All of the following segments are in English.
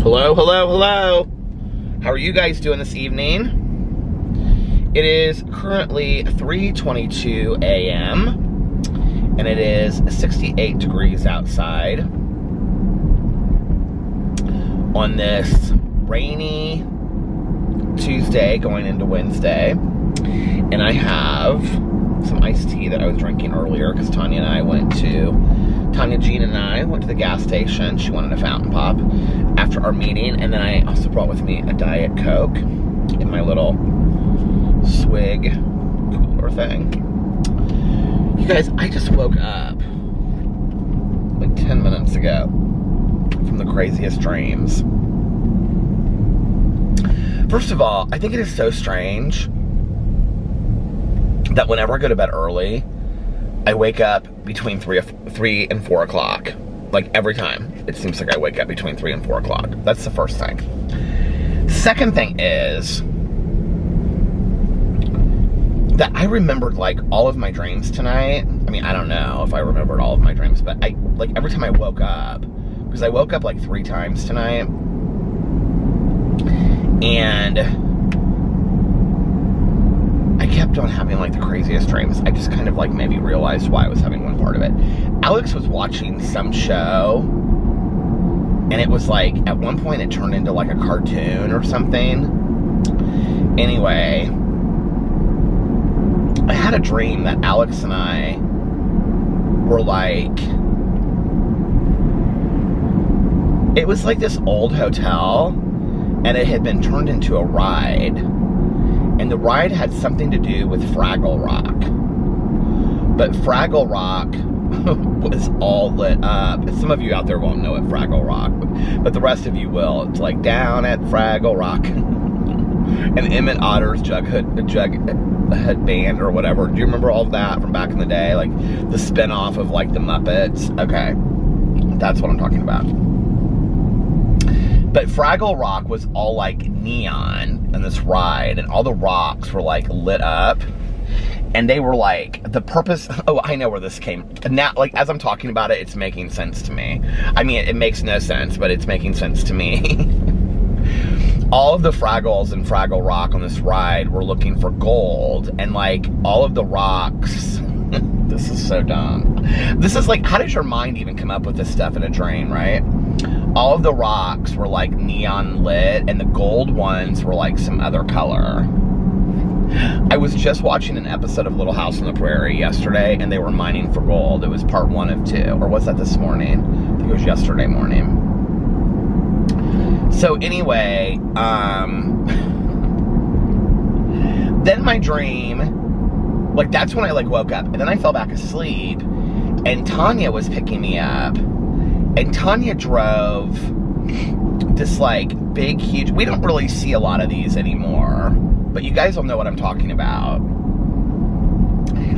Hello, hello, hello. How are you guys doing this evening? It is currently 3:22 a.m. and it is 68 degrees outside on this rainy Tuesday going into Wednesday. And I have some iced tea that I was drinking earlier because Tanya, Jean and I went to the gas station. She wanted a fountain pop after our meeting. And then I also brought with me a Diet Coke in my little swig cooler thing. You guys, I just woke up like 10 minutes ago from the craziest dreams. First of all, I think it is so strange that whenever I go to bed early, I wake up between 3 and 4 o'clock. Like every time, it seems like I wake up between 3 and 4 o'clock. That's the first thing. Second thing is that I remembered like all of my dreams tonight. I mean, I don't know if I remembered all of my dreams, but like every time I woke up, because I woke up like 3 times tonight, and I kept on having like the craziest dreams. I just kind of like maybe realized why I was having one part of it. Alex was watching some show, and it was like, at one point it turned into like a cartoon or something. Anyway, I had a dream that Alex and I were like, it was like this old hotel, and it had been turned into a ride. And the ride had something to do with Fraggle Rock. But Fraggle Rock was all lit up. Some of you out there won't know it, Fraggle Rock, but the rest of you will. It's like down at Fraggle Rock. And Emmett Otter's Jughead Band or whatever. Do you remember all of that from back in the day? Like the spin-off of like the Muppets? Okay, that's what I'm talking about. But Fraggle Rock was all like neon in this ride, and all the rocks were like lit up, and they were like, the purpose, oh, I know where this came, now, like, as I'm talking about it, it's making sense to me. I mean, it makes no sense, but it's making sense to me. All of the Fraggles in Fraggle Rock on this ride were looking for gold, and like, all of the rocks, this is so dumb. This is like, how does your mind even come up with this stuff in a dream, right? All of the rocks were like neon lit, and the gold ones were like some other color. I was just watching an episode of Little House on the Prairie yesterday, and they were mining for gold. It was part 1 of 2, or was that this morning? I think it was yesterday morning. So anyway, then my dream, like that's when I like woke up, and then I fell back asleep, and Tanya was picking me up. And Tanya drove this like big, huge, we don't really see a lot of these anymore, but you guys will know what I'm talking about.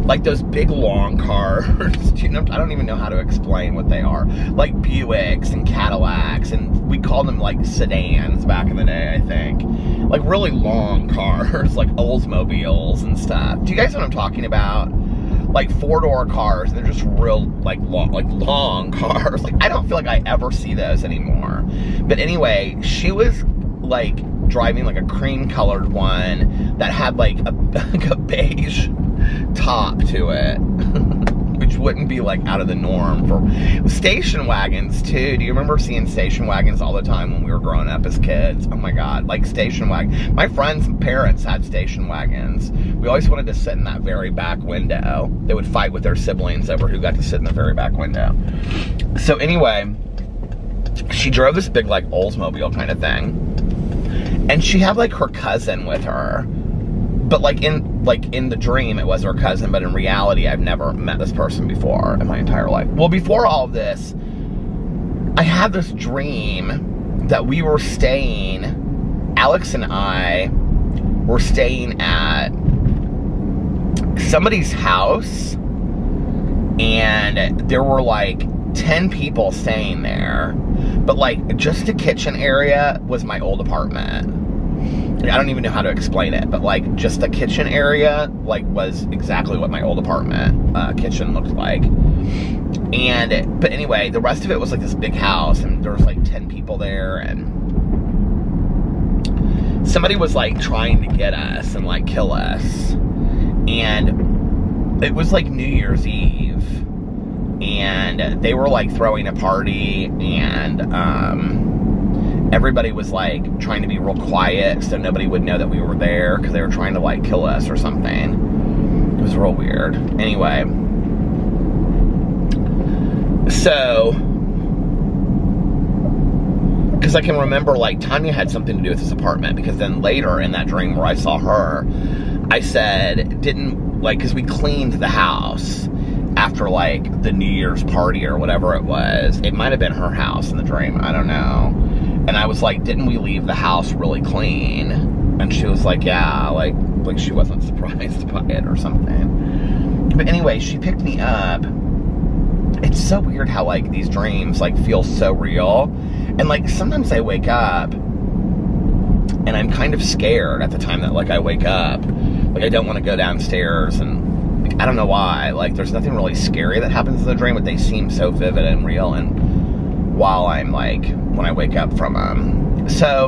Like those big long cars, do you know, I don't even know how to explain what they are. Like Buicks and Cadillacs, and we called them like sedans back in the day, I think. Like really long cars, like Oldsmobiles and stuff. Do you guys know what I'm talking about? Like 4-door cars, and they're just real like long cars. Like I don't feel like I ever see those anymore. But anyway, she was like driving like a cream colored one that had like a beige top to it, which wouldn't be like out of the norm for station wagons too. Do you remember seeing station wagons all the time when we were growing up as kids? Oh my god, like station wagon. My friends' parents had station wagons. We always wanted to sit in that very back window. They would fight with their siblings over who got to sit in the very back window. So anyway, she drove this big like Oldsmobile kind of thing, and she had like her cousin with her. But like in the dream, it was her cousin, but in reality, I've never met this person before in my entire life. Well, before all of this, I had this dream that we were staying, Alex and I were staying at somebody's house, and there were like 10 people staying there, but like just the kitchen area was my old apartment. I don't even know how to explain it, but like just the kitchen area like was exactly what my old apartment kitchen looked like. But anyway, the rest of it was like this big house, and there was like 10 people there, and somebody was like trying to get us and like kill us. And it was like New Year's Eve. And they were like throwing a party, and everybody was like trying to be real quiet so nobody would know that we were there, because they were trying to like kill us or something. It was real weird. Anyway, so, because I can remember like Tanya had something to do with this apartment, because then later in that dream where I saw her, I said, because we cleaned the house after like the New Year's party or whatever it was. It might have been her house in the dream, I don't know. And I was like, didn't we leave the house really clean? And she was like, yeah, like she wasn't surprised by it or something. But anyway, she picked me up. It's so weird how like these dreams like feel so real. And like sometimes I wake up and I'm kind of scared at the time that like I wake up. Like I don't want to go downstairs, and I don't know why. Like, there's nothing really scary that happens in the dream, but they seem so vivid and real. And while I'm like, when I wake up from them. So,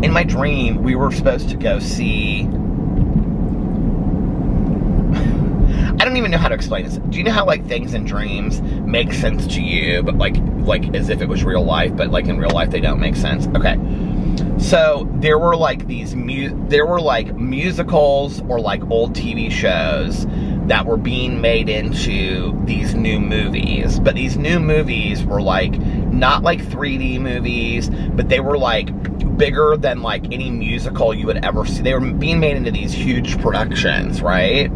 in my dream, we were supposed to go see. I don't even know how to explain this. Do you know how like things in dreams make sense to you, but like as if it was real life, but like in real life they don't make sense? Okay. So there were like musicals or like old TV shows that were being made into these new movies. But these new movies were like not like 3D movies, but they were like bigger than like any musical you would ever see. They were being made into these huge productions, right?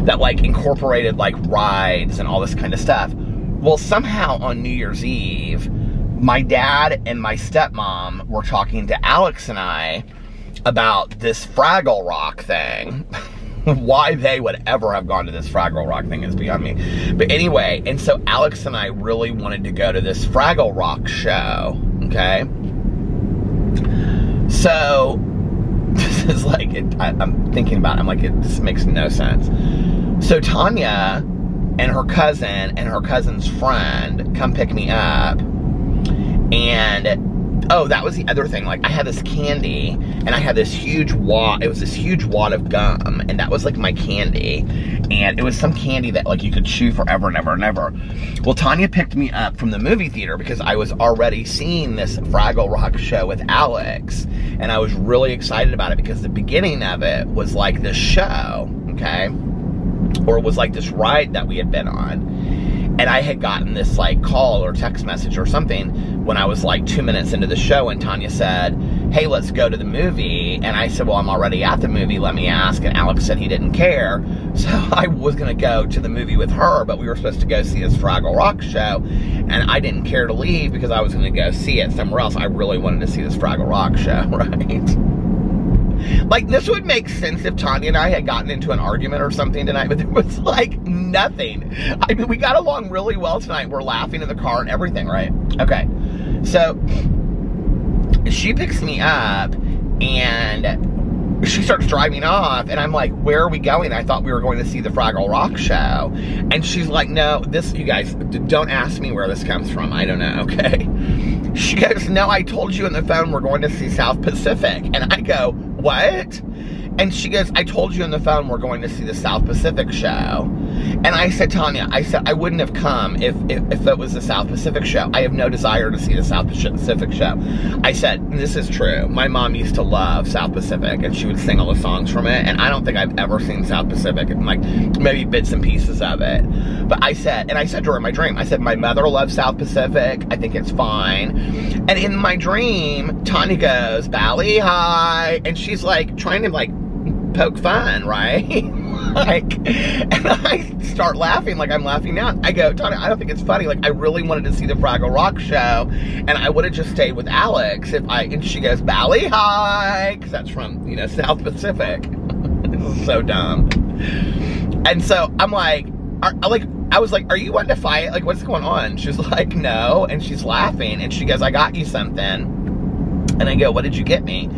That like incorporated like rides and all this kind of stuff. Well, somehow on New Year's Eve, my dad and my stepmom were talking to Alex and I about this Fraggle Rock thing. Why they would ever have gone to this Fraggle Rock thing is beyond me. But anyway, and so Alex and I really wanted to go to this Fraggle Rock show, okay? So, this is like, I'm thinking about it, I'm like, this makes no sense. So Tanya and her cousin and her cousin's friend come pick me up. And, oh, that was the other thing. Like, I had this candy, and I had this huge wad. It was this huge wad of gum, and that was, like, my candy. And it was some candy that, like, you could chew forever and ever and ever. Well, Tanya picked me up from the movie theater because I was already seeing this Fraggle Rock show with Alex. And I was really excited about it because the beginning of it was, like, this show, okay? Or it was, like, this ride that we had been on. And I had gotten this, like, call or text message or something when I was, like, 2 minutes into the show, and Tanya said, hey, let's go to the movie. And I said, well, I'm already at the movie, let me ask. And Alex said he didn't care. So I was going to go to the movie with her, but we were supposed to go see this Fraggle Rock show. And I didn't care to leave because I was going to go see it somewhere else. I really wanted to see this Fraggle Rock show, right? Like, this would make sense if Tanya and I had gotten into an argument or something tonight, but there was, like, nothing. I mean, we got along really well tonight. We're laughing in the car and everything, right? Okay. So, she picks me up, and she starts driving off, and I'm like, where are we going? I thought we were going to see the Fraggle Rock show. And she's like, no, this, you guys, don't ask me where this comes from. I don't know, okay? She goes, no, I told you on the phone we're going to see South Pacific. And I go, what? And she goes, I told you on the phone we're going to see the South Pacific show. And I said, Tanya, I said, I wouldn't have come if it was the South Pacific show. I have no desire to see the South Pacific show. I said, this is true. My mom used to love South Pacific, and she would sing all the songs from it. And I don't think I've ever seen South Pacific, like maybe bits and pieces of it. But I said, and I said to her in my dream, I said, my mother loves South Pacific. I think it's fine. And in my dream, Tanya goes, Bally hi. And she's like trying to like poke fun, right? Like, and I start laughing like I'm laughing now. I go, Tanya, I don't think it's funny. Like, I really wanted to see the Fraggle Rock show, and I would have just stayed with Alex and she goes, Bally hi, because that's from, you know, South Pacific. This is so dumb. And so I'm like, I was like, are you wanting to fight? Like, what's going on? She's like, no. And she's laughing, and she goes, I got you something. And I go, what did you get me?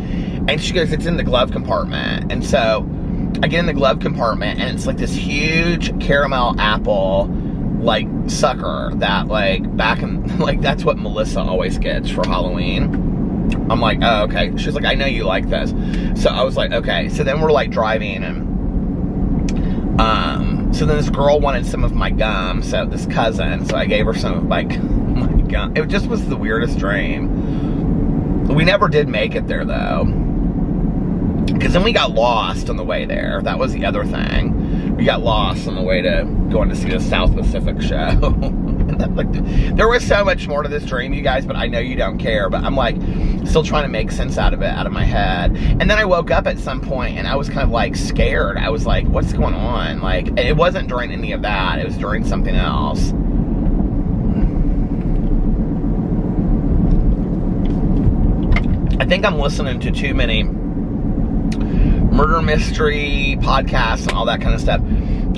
And she goes, it's in the glove compartment. And so I get in the glove compartment, and it's like this huge caramel apple, like, sucker that, like, back in, like, that's what Melissa always gets for Halloween. I'm like, oh, okay. She's like, I know you like this. So I was like, okay. So then we're like driving, and so then this girl wanted some of my gum, so this cousin, so I gave her some of my gum. It just was the weirdest dream. We never did make it there though, because then we got lost on the way there. That was the other thing. We got lost on the way to going to see the South Pacific show. Like, there was so much more to this dream, you guys, but I know you don't care. But I'm like still trying to make sense out of it, out of my head. And then I woke up at some point and I was kind of like scared. I was like, what's going on? Like, it wasn't during any of that. It was during something else. I think I'm listening to too many murder mystery podcasts and all that kind of stuff.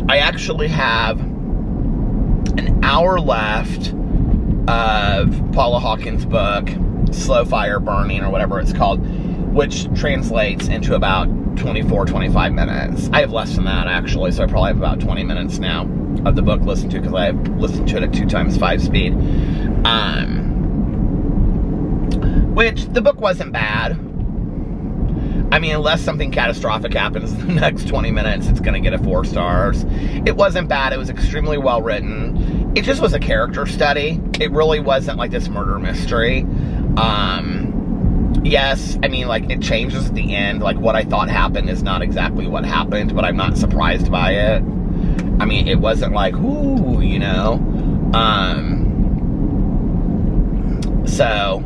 I actually have an hour left of Paula Hawkins' book, Slow Fire Burning, or whatever it's called, which translates into about 24, 25 minutes. I have less than that, actually, so I probably have about 20 minutes now of the book listened to, because I've listened to it at 2x5 speed. Which, the book wasn't bad. I mean, unless something catastrophic happens in the next 20 minutes, it's going to get a 4 stars. It wasn't bad. It was extremely well written. It just was a character study. It really wasn't like this murder mystery. Yes, I mean, like, it changes at the end. Like, what I thought happened is not exactly what happened, but I'm not surprised by it. I mean, it wasn't like, ooh, you know. So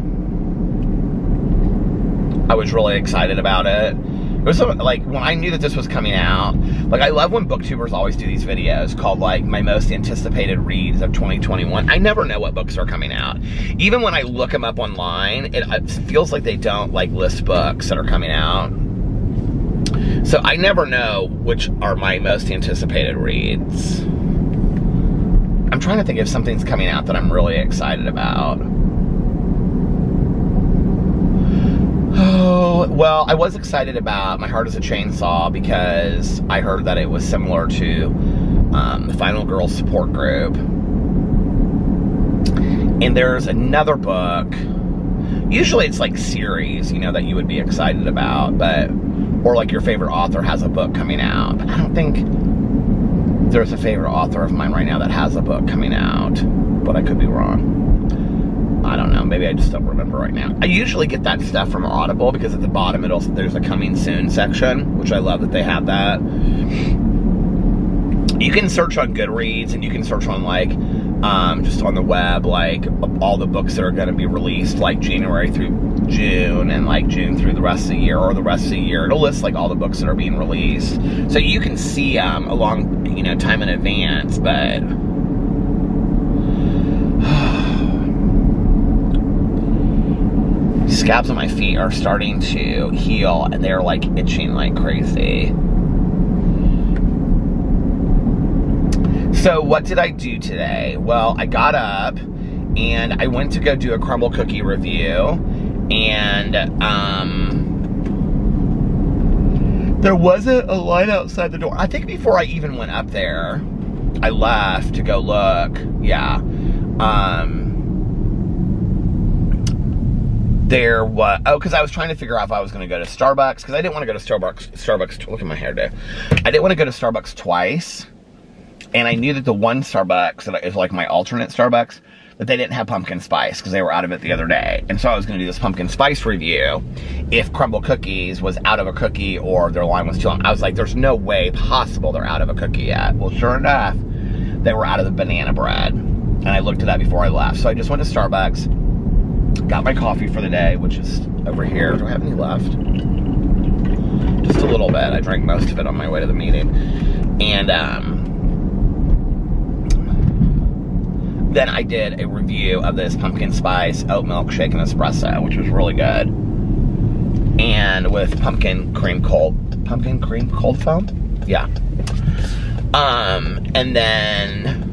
I was really excited about it. It was like, when I knew that this was coming out, like, I love when booktubers always do these videos called like my most anticipated reads of 2021. I never know what books are coming out. Even when I look them up online, it feels like they don't like list books that are coming out. So I never know which are my most anticipated reads. I'm trying to think if something's coming out that I'm really excited about. Oh, well, I was excited about My Heart is a Chainsaw because I heard that it was similar to the Final Girl support group. And there's another book. Usually it's like series, you know, that you would be excited about, but, or like your favorite author has a book coming out. But I don't think there's a favorite author of mine right now that has a book coming out, but I could be wrong. I don't know, maybe I just don't remember right now. I usually get that stuff from Audible because at the bottom there's a coming soon section, which I love that they have that. You can search on Goodreads, and you can search on like, just on the web, like all the books that are going to be released like January through June, and like June through the rest of the year, or the rest of the year. It'll list like all the books that are being released. So you can see them along, you know, time in advance, but scabs on my feet are starting to heal, and they're like itching like crazy. So what did I do today? Well, I got up and I went to go do a crumble cookie review, and there wasn't a line outside the door. I think before I even went up there, I left to go look. Yeah. There was, oh, because I was trying to figure out if I was going to go to Starbucks, because I didn't want to go to Starbucks, look at my hair there. I didn't want to go to Starbucks twice, and I knew that the one Starbucks, that is like my alternate Starbucks, that they didn't have pumpkin spice, because they were out of it the other day. And so I was going to do this pumpkin spice review if Crumble Cookies was out of a cookie, or their line was too long. I was like, there's no way possible they're out of a cookie yet. Well, sure enough, they were out of the banana bread, and I looked at that before I left. So I just went to Starbucks, got my coffee for the day, which is over here. Do I have any left? Just a little bit. I drank most of it on my way to the meeting. And then I did a review of this pumpkin spice oat milk shake and espresso, which was really good. And with pumpkin cream cold foam? Yeah. And then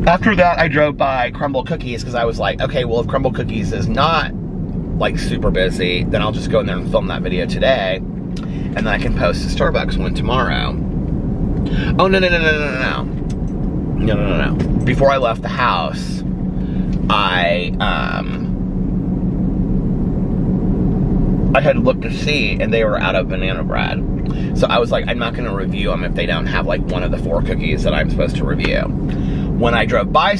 after that, I drove by Crumble Cookies, because I was like, okay, well, if Crumble Cookies is not, like, super busy, then I'll just go in there and film that video today, and then I can post the Starbucks one tomorrow. Oh, no. Before I left the house, I had looked to see, and they were out of banana bread. So I was like, I'm not going to review them if they don't have like one of the 4 cookies that I'm supposed to review. When I drove by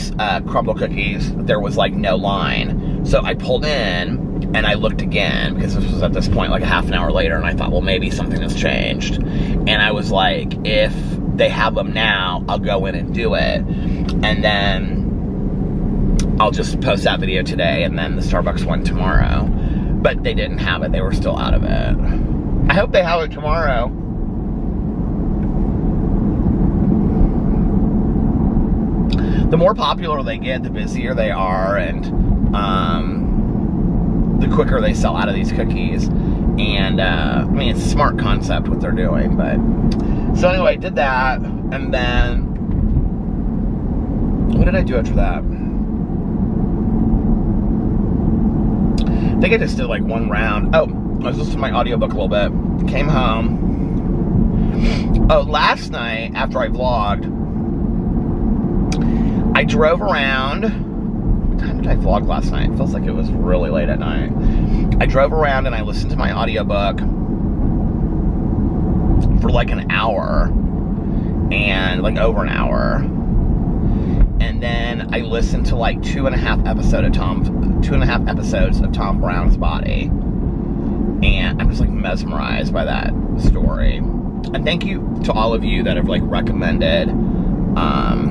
Crumble Cookies, there was like no line. So I pulled in and I looked again, because this was at this point like a half an hour later, and I thought, well, maybe something has changed. And I was like, if they have them now, I'll go in and do it. And then I'll just post that video today, and then the Starbucks one tomorrow. But they didn't have it. They were still out of it. I hope they have it tomorrow. The more popular they get, the busier they are, and the quicker they sell out of these cookies. And I mean, it's a smart concept what they're doing. But so anyway, did that, and then what did I do after that? I think I just did like one round. Oh, I was listening to my audiobook a little bit. Came home. Oh, last night after I vlogged, I drove around. What time did I vlog last night? It feels like it was really late at night. I drove around and I listened to my audiobook for like an hour, and like over an hour. And then I listened to like 2.5 episodes of Tom Brown's Body. And I'm just like mesmerized by that story. And thank you to all of you that have like recommended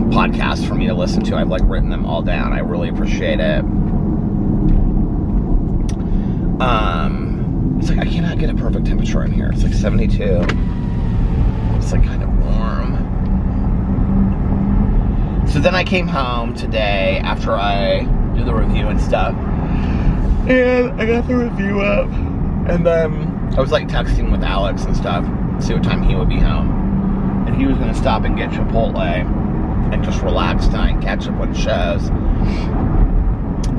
podcasts for me to listen to. I've like written them all down. I really appreciate it. It's like I cannot get a perfect temperature in here. It's like 72. It's like kind of warm. So then I came home today after I did the review and stuff, and I got the review up, and then I was like texting with Alex and stuff, see what time he would be home, and he was going to stop and get Chipotle and just relax tonight and catch up on shows.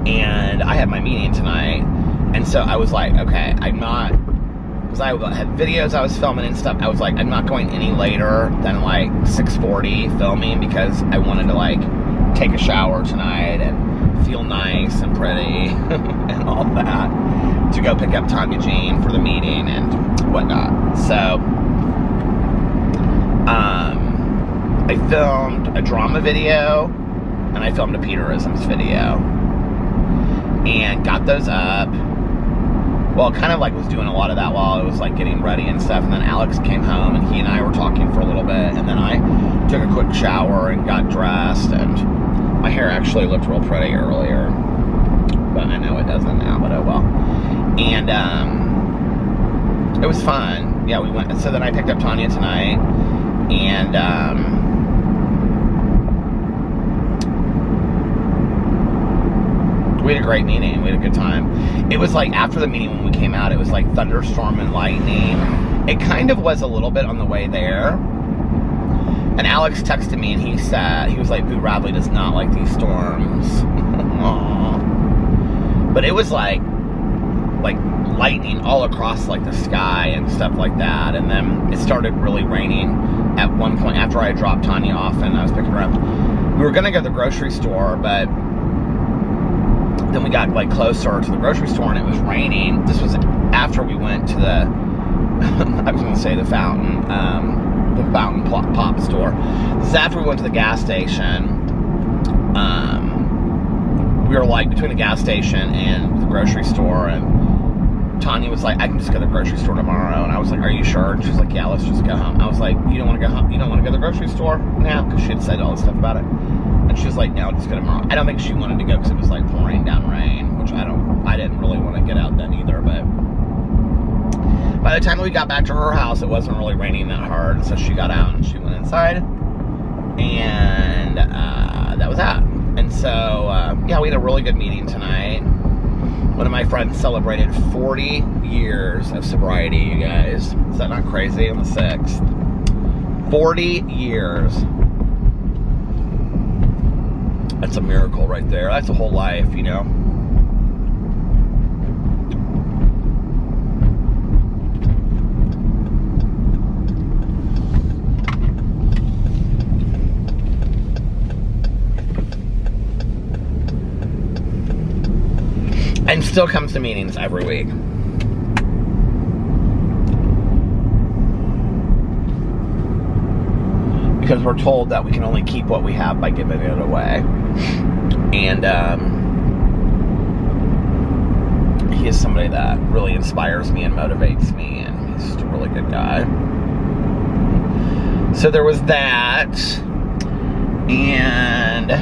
And I had my meeting tonight, and so I was like, okay, I'm not, because I had videos I was filming and stuff, I was like, I'm not going any later than like 6:40 filming, because I wanted to like take a shower tonight and feel nice and pretty and all that, to go pick up Tanya Jean for the meeting and whatnot. So I filmed a drama video, and I filmed a Peterisms video, and got those up. Well, kind of like was doing a lot of that while I was like getting ready and stuff, and then Alex came home and he and I were talking for a little bit, and then I took a quick shower and got dressed, and my hair actually looked real pretty earlier, but I know it doesn't now, but oh well. And it was fun. Yeah, we went, so then I picked up Tanya tonight, and we had a great meeting. We had a good time. It was like, after the meeting when we came out, it was like thunderstorm and lightning. It kind of was a little bit on the way there. And Alex texted me and he said, he was like, Boo Radley does not like these storms. Aww. But it was like lightning all across like the sky and stuff like that. And then it started really raining at one point after I dropped Tanya off and I was picking her up. We were going to go to the grocery store, but then we got like closer to the grocery store and it was raining. This was after we went to the, I was going to say the fountain pop store. This is after we went to the gas station. We were like between the gas station and the grocery store, and Tanya was like, I can just go to the grocery store tomorrow. And I was like, are you sure? And she was like, yeah, let's just go home. I was like, you don't want to go home? You don't want to go to the grocery store now? Because she had said all this stuff about it. And she was like, no, I'll just go tomorrow. I don't think she wanted to go because it was like pouring down rain, which I didn't really want to get out then either. But by the time we got back to her house, it wasn't really raining that hard. So she got out and she went inside, and that was that. And so, yeah, we had a really good meeting tonight. One of my friends celebrated 40 years of sobriety, you guys. Is that not crazy? On the 6th. 40 years. That's a miracle right there. That's a whole life, you know. And still comes to meetings every week. Because we're told that we can only keep what we have by giving it away. And he is somebody that really inspires me and motivates me, and he's just a really good guy. So there was that, and I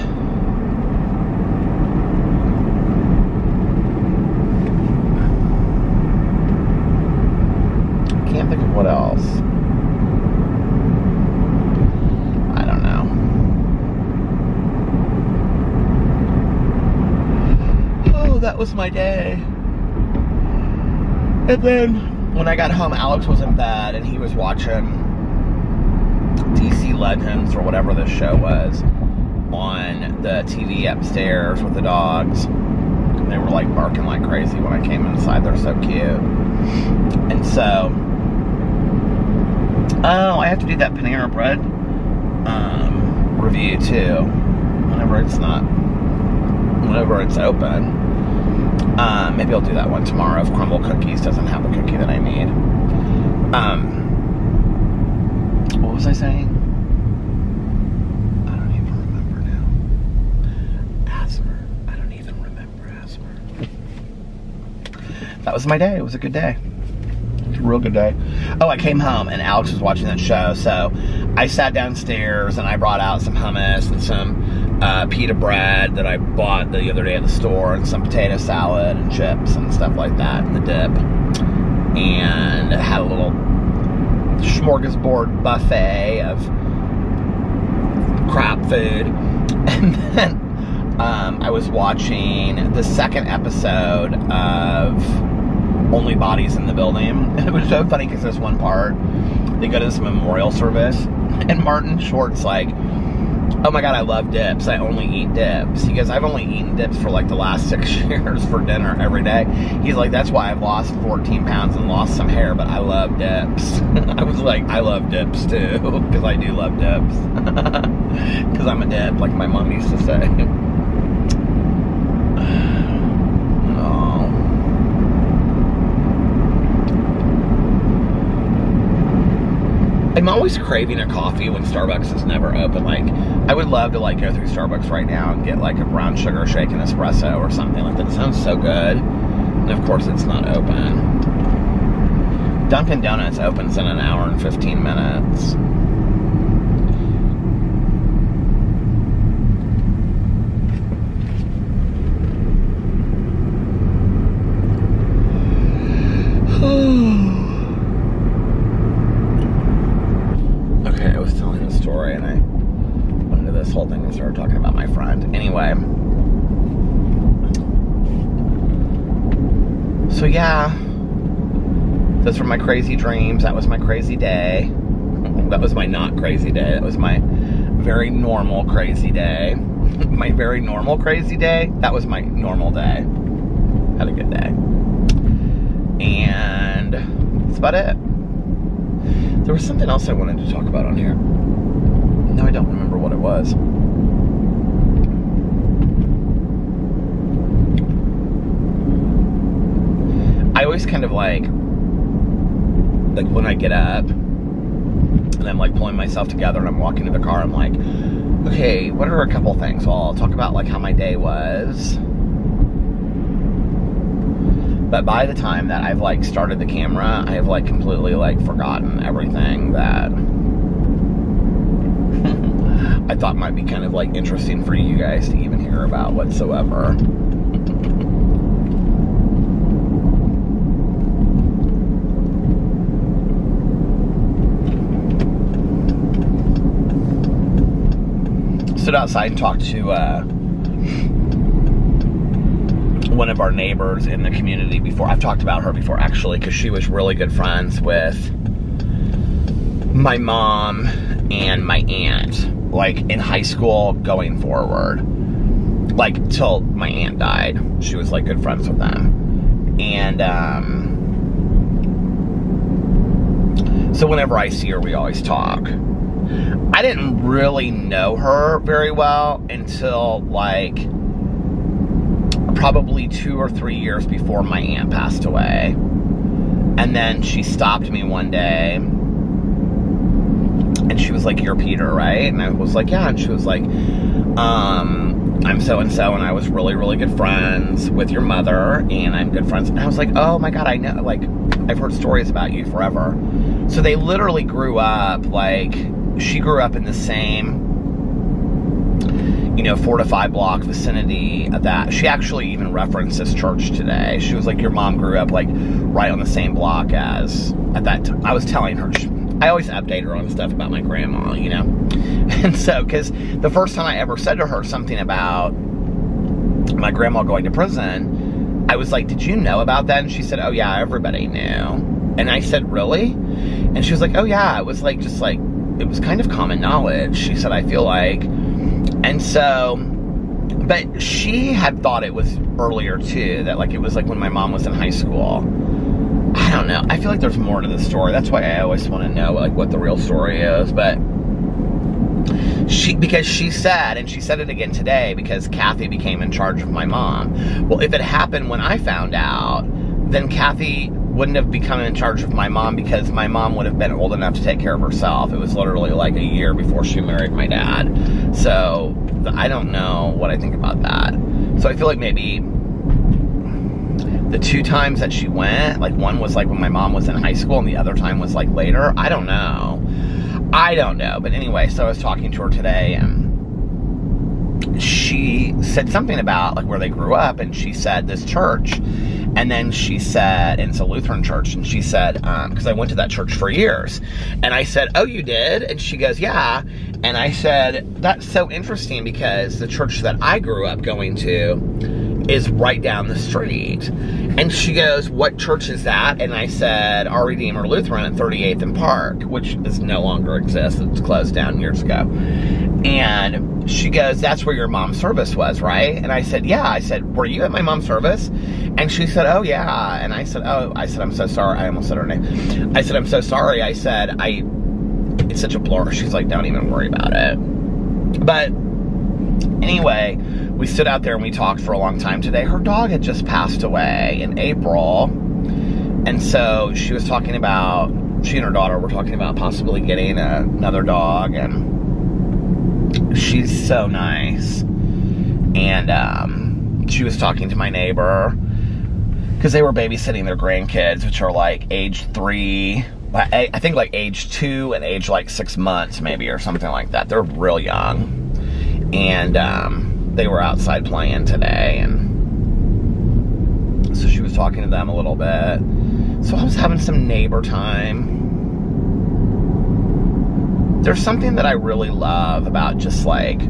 can't think of what else. I don't know. Oh, that was my day. And then when I got home, Alex was in bed and he was watching DC Legends or whatever this show was on the TV upstairs with the dogs. And they were like barking like crazy when I came inside. They're so cute. And so, oh, I have to do that Panera Bread review too. Whenever it's open. Maybe I'll do that one tomorrow if Crumble Cookies doesn't have a cookie that I need. What was I saying? I don't even remember now. Asthma. I don't even remember asthma. That was my day. It was a good day. It was a real good day. Oh, I came home and Alex was watching that show, so I sat downstairs and I brought out some hummus and some pita bread that I bought the other day at the store, and some potato salad and chips and stuff like that, and the dip. And I had a little smorgasbord buffet of crap food. And then I was watching the second episode of Only Bodies in the Building. And it was so funny because there's one part, they go to this memorial service, and Martin Short's like, oh my God, I love dips. I only eat dips. He goes, I've only eaten dips for like the last 6 years for dinner every day. He's like, that's why I've lost 14 pounds and lost some hair, but I love dips. I was like, I love dips too, because I do love dips. Because I'm a dip, like my mom used to say. I'm always craving a coffee when Starbucks is never open. Like, I would love to like go through Starbucks right now and get like a brown sugar shake and espresso or something like that. It sounds so good. And of course it's not open. Dunkin' Donuts opens in an hour and 15 minutes. Whole thing and started talking about my friend. Anyway, so yeah, those were my crazy dreams. That was my crazy day. That was my not crazy day. That was my very normal crazy day. My very normal crazy day. That was my normal day. Had a good day. And that's about it. There was something else I wanted to talk about on here. No, I don't remember what it was. I always kind of like when I get up and I'm like pulling myself together and I'm walking to the car, I'm like, okay, what are a couple things? Well, I'll talk about like how my day was. But by the time that I've like started the camera, I have like completely like forgotten everything that I thought might be kind of like interesting for you guys to even hear about whatsoever. Stood outside and talked to one of our neighbors in the community before. I've talked about her before actually, because she was really good friends with my mom and my aunt. Like in high school going forward, like till my aunt died, she was like good friends with them. And so whenever I see her, we always talk. I didn't really know her very well until like probably 2 or 3 years before my aunt passed away. And then she stopped me one day, and she was like, "You're Peter, right?" And I was like, "Yeah." And she was like, "I'm so-and-so, and I was really, really good friends with your mother, and I'm good friends." And I was like, "Oh my God, I know, like, I've heard stories about you forever." So they literally grew up, like, she grew up in the same, 4 to 5 block vicinity of that. She actually even referenced this church today. She was like, "Your mom grew up, like, right on the same block as," at that time. I was telling her, I always update her on stuff about my grandma, And so, because the first time I ever said to her something about my grandma going to prison, I was like, "Did you know about that?" And she said, "Oh yeah, everybody knew." And I said, "Really?" And she was like, "Oh yeah, it was like, just like, it was kind of common knowledge." She said, "I feel like." And so, but she had thought it was earlier too, that like, it was like when my mom was in high school. I don't know. I feel like there's more to the story. That's why I always want to know, like, what the real story is. But because she said, and she said it again today, because Kathy became in charge of my mom. Well, if it happened when I found out, then Kathy wouldn't have become in charge of my mom, because my mom would have been old enough to take care of herself. It was literally like a year before she married my dad. So I don't know what I think about that. So I feel like maybe the 2 times that she went, like, one was like when my mom was in high school, and the other time was like later. I don't know. But anyway, so I was talking to her today, and she said something about like where they grew up, and she said this church, and then she said, and it's a Lutheran church, and she said, because I went to that church for years, and I said, "Oh, you did?" And she goes, "Yeah." And I said, "That's so interesting, because the church that I grew up going to is right down the street." And she goes, "What church is that?" And I said, Our Redeemer Lutheran at 38th and Park, which is no longer exists. It's closed down years ago. And she goes, "That's where your mom's service was, right?" And I said, "Yeah." I said, "Were you at my mom's service?" And she said, "Oh yeah." And I said, "I'm so sorry." I almost said her name. I said, "I'm so sorry." I said, it's such a blur. She's like, "Don't even worry about it." But anyway, we stood out there and we talked for a long time today. Her dog had just passed away in April. And so she was talking about, she and her daughter were talking about possibly getting another dog. And she's so nice. And she was talking to my neighbor, because they were babysitting their grandkids, which are like age 3, I think like age 2 and age like 6 months maybe, or something like that. They're real young. And they were outside playing today, and so she was talking to them a little bit. So I was having some neighbor time. There's something that I really love about just like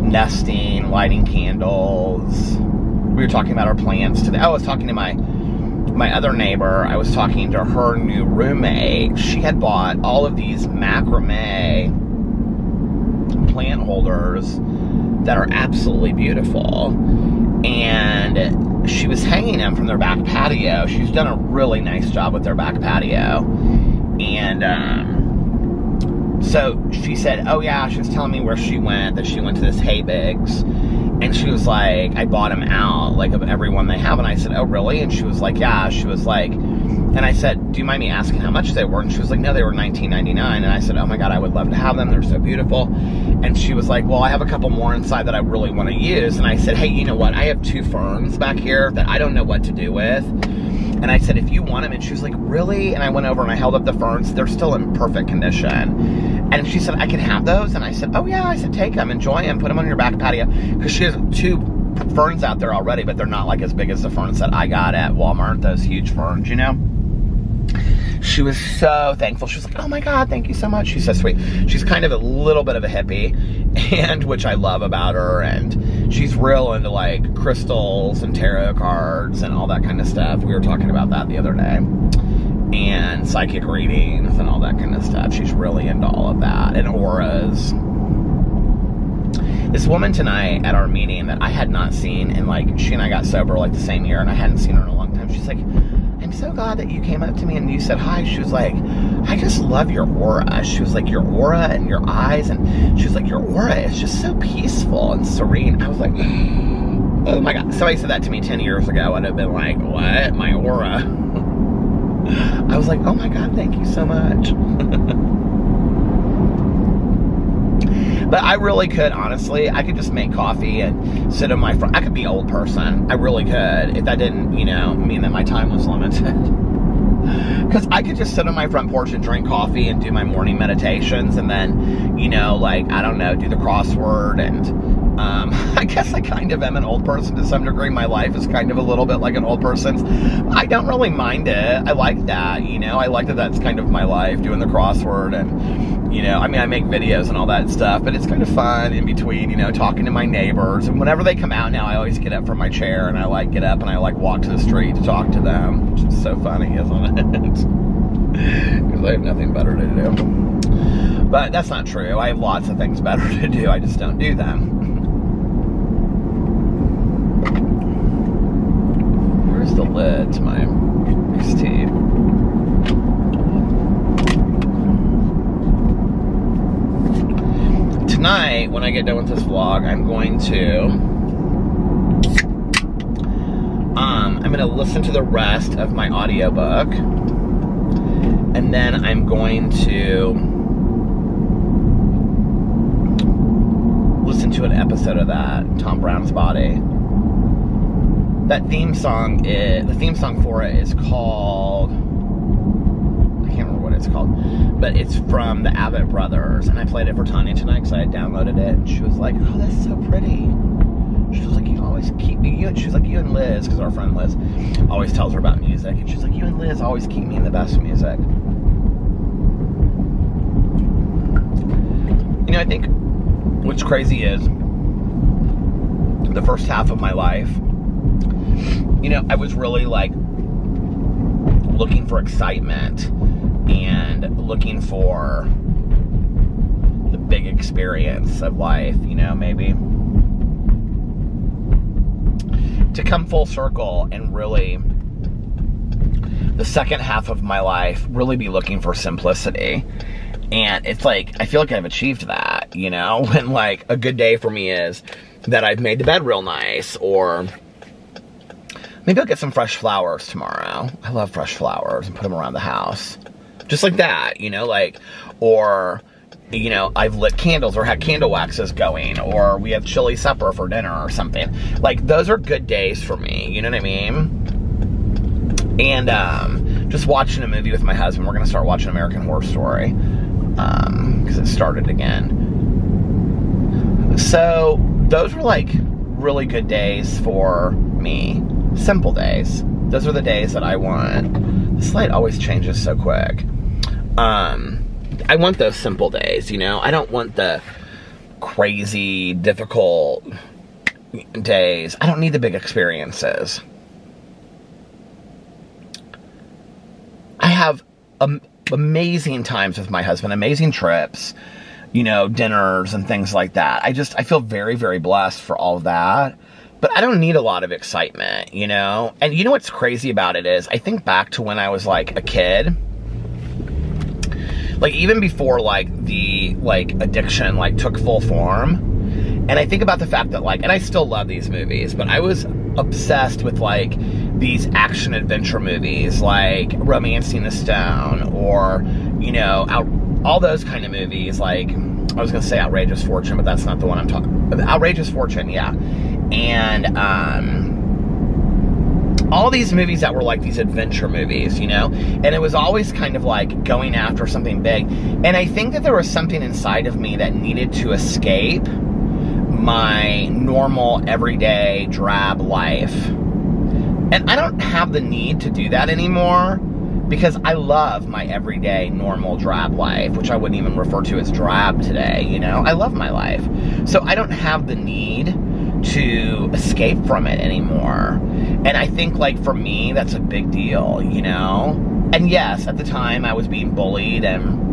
nesting, lighting candles. We were talking about our plants today. I was talking to my other neighbor. I was talking to her new roommate. She had bought all of these macrame plant holders that are absolutely beautiful, and she was hanging them from their back patio. She's done a really nice job with their back patio. And so she said, "Oh yeah," she was telling me where she went, that she went to this Hay Biggs, and she was like, "I bought them out, like, of every one they have." And I said, "Oh really?" And she was like, "Yeah." She was like, and I said, "Do you mind me asking how much they were?" And she was like, "No, they were $19.99. And I said, "Oh my God, I would love to have them. They're so beautiful." And she was like, "Well, I have a couple more inside that I really want to use." And I said, "Hey, you know what? I have 2 ferns back here that I don't know what to do with." And I said, "If you want them." And she was like, "Really?" And I went over and I held up the ferns. They're still in perfect condition. And she said, "I can have those?" And I said, "Oh yeah." I said, "Take them, enjoy them, put them on your back patio." Because she has 2 ferns out there already, but they're not like as big as the ferns that I got at Walmart, those huge ferns, you know? She was so thankful. She was like, "Oh my God, thank you so much." She's so sweet. She's kind of a little bit of a hippie, and which I love about her. And she's real into like crystals and tarot cards and all that kind of stuff. We were talking about that the other day. And psychic readings and all that kind of stuff. She's really into all of that. And auras. This woman tonight at our meeting that I had not seen, and like she and I got sober like the same year, and I hadn't seen her in a long time. She's like, "I I'm so glad that you came up to me and you said hi. She was like, I just love your aura. She was like, your aura and your eyes. And she was like, your aura is just so peaceful and serene. I was like, oh my God. Somebody said that to me 10 years ago. I'd have been like, what? My aura? I was like, oh my God, thank you so much. But I really could, honestly, I could just make coffee and sit in my front. I could be an old person. I really could, if that didn't, you know, mean that my time was limited. Because I could just sit on my front porch and drink coffee and do my morning meditations and then, you know, like, I don't know, do the crossword. And I guess I kind of am an old person to some degree. My life is kind of a little bit like an old person's. I don't really mind it. I like that, you know. I like that that's kind of my life, doing the crossword and, you know, I mean, I make videos and all that stuff, but it's kind of fun in between, you know, talking to my neighbors. And whenever they come out now, I always get up from my chair and I like get up and I like walk to the street to talk to them, which is so funny, isn't it? Because I have nothing better to do. But that's not true. I have lots of things better to do. I just don't do them. Where's the lid to my iced tea? Tonight, when I get done with this vlog, I'm going to listen to the rest of my audiobook, and then I'm going to listen to an episode of that, Tom Brown's Body. That theme song, the theme song for it is called, I can't remember what it's called, but it's from the Avett Brothers, and I played it for Tanya tonight because I had downloaded it, and she was like, oh, that's so pretty. She was like, you always keep me, she was like, you and Liz, because our friend Liz always tells her about music, and she's like, you and Liz always keep me in the best music. You know, I think what's crazy is the first half of my life, you know, I was really like looking for excitement and looking for the big experience of life, you know, maybe to come full circle and really the second half of my life really be looking for simplicity. And it's like, I feel like I've achieved that, you know, when like a good day for me is that I've made the bed real nice, or maybe I'll get some fresh flowers tomorrow. I love fresh flowers and put them around the house. Just like that, you know, like, or, you know, I've lit candles or had candle waxes going, or we have chili supper for dinner or something. Like, those are good days for me, you know what I mean? And just watching a movie with my husband. We're going to start watching American Horror Story because it started again. So those were like really good days for me. Simple days. Those are the days that I want. This light always changes so quick. I want those simple days, you know? I don't want the crazy, difficult days. I don't need the big experiences. I have amazing times with my husband, amazing trips, you know, dinners and things like that. I feel very, very blessed for all of that. But I don't need a lot of excitement, you know? And you know what's crazy about it is, I think back to when I was like a kid. Like even before like the like addiction like took full form. And I think about the fact that like, and I still love these movies, but I was obsessed with like these action adventure movies like Romancing the Stone, or, you know, all those kind of movies. Like, I was gonna say Outrageous Fortune, but that's not the one I'm talking about. Outrageous Fortune, yeah. And all these movies that were like these adventure movies, you know? And it was always kind of like going after something big. And I think that there was something inside of me that needed to escape my normal, everyday, drab life. And I don't have the need to do that anymore, because I love my everyday, normal, drab life, which I wouldn't even refer to as drab today, you know? I love my life. So I don't have the need to escape from it anymore. And I think, like, for me, that's a big deal, you know? And yes, at the time, I was being bullied, and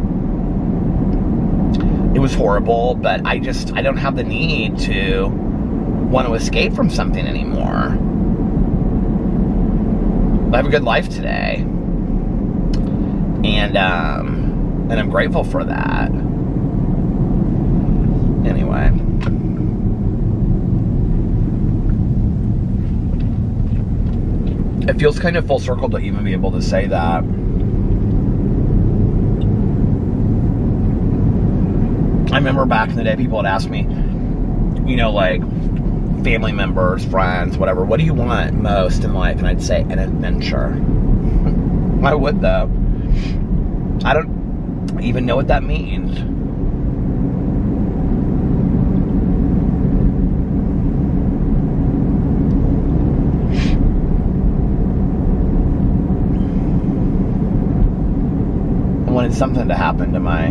it was horrible, but I don't have the need to want to escape from something anymore. I have a good life today. And I'm grateful for that. Anyway. It feels kind of full circle to even be able to say that. I remember back in the day, people would ask me, you know, like, family members, friends, whatever, what do you want most in life? And I'd say, an adventure. I would, though. I don't even know what that means. I wanted something to happen to my,